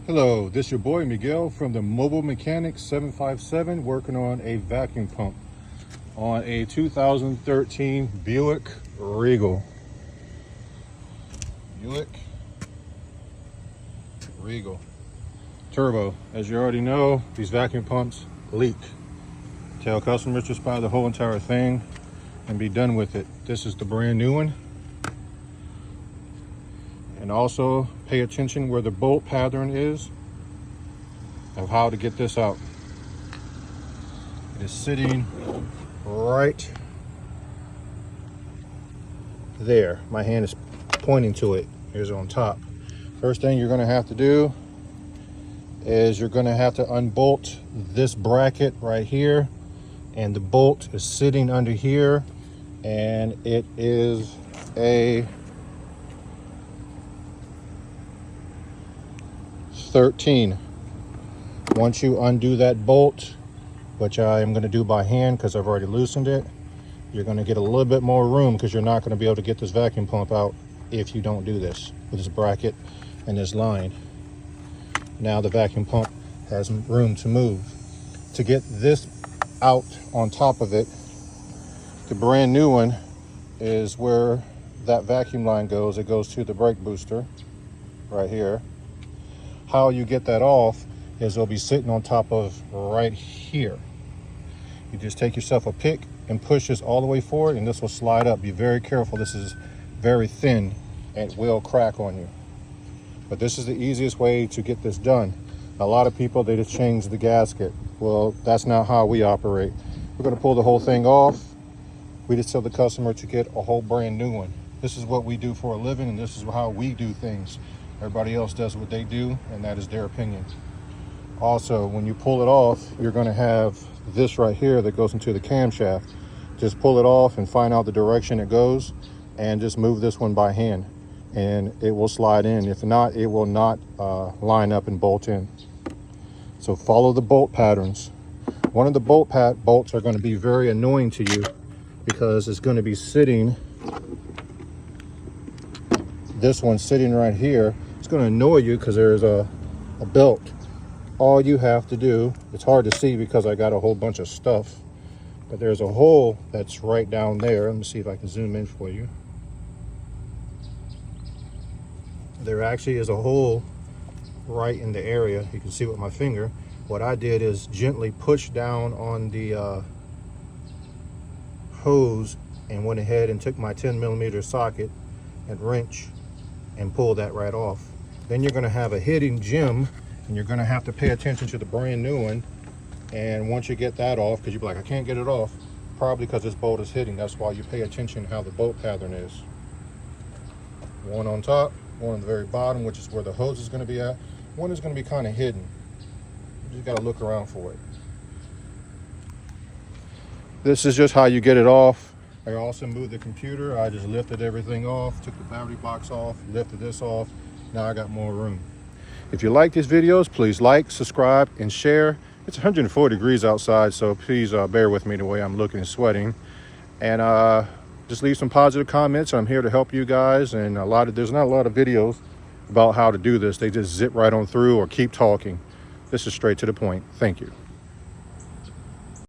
Hello, this your boy Miguel from the Mobile Mechanic 757, working on a vacuum pump on a 2013 Buick Regal. Regal turbo. As you already know, these vacuum pumps leak. Tell customers just buy the whole entire thing and be done with it. This is the brand new one. And also pay attention where the bolt pattern is of how to get this out. It is sitting right there. My hand is pointing to it. Here's on top. First thing you're going to have to do is you're going to have to unbolt this bracket right here, and the bolt is sitting under here, and it is a 13. Once you undo that bolt, which I am going to do by hand because I've already loosened it, you're going to get a little bit more room, because you're not going to be able to get this vacuum pump out if you don't do this with this bracket and this line. Now the vacuum pump has room to move. To get this out on top of it, the brand new one is where that vacuum line goes. It goes to the brake booster right here. How you get that off is it'll be sitting on top of right here. You just take yourself a pick and push this all the way forward, and this will slide up. Be very careful. This is very thin and it will crack on you. But this is the easiest way to get this done. A lot of people, they just change the gasket. Well, that's not how we operate. We're going to pull the whole thing off. We just tell the customer to get a whole brand new one. This is what we do for a living, and this is how we do things. Everybody else does what they do, and that is their opinion. Also, when you pull it off, you're going to have this right here that goes into the camshaft. Just pull it off and find out the direction it goes, and just move this one by hand, and it will slide in. If not, it will not line up and bolt in. So follow the bolt patterns. One of the bolts are going to be very annoying to you, because it's going to be sitting, this one sitting right here. It's going to annoy you because there's a belt. All you have to do, it's hard to see because I got a whole bunch of stuff, but there's a hole that's right down there. Let me see if I can zoom in for you. There actually is a hole right in the area. You can see with my finger. What I did is gently push down on the hose and went ahead and took my 10mm socket and wrench and pull that right off. Then you're going to have a hidden gem, and you're going to have to pay attention to the brand new one. And once you get that off, because you'll be like, I can't get it off, probably because this bolt is hitting. That's why you pay attention how the bolt pattern is. One on top, one on the very bottom, which is where the hose is going to be at. One is going to be kind of hidden. You just got to look around for it. This is just how you get it off. I also moved the computer. I just lifted everything off, took the battery box off, lifted this off. Now I got more room. If you like these videos, please like, subscribe, and share. It's 104 degrees outside, so please bear with me the way I'm looking and sweating. And just leave some positive comments. I'm here to help you guys. And there's not a lot of videos about how to do this. They just zip right on through or keep talking. This is straight to the point. Thank you.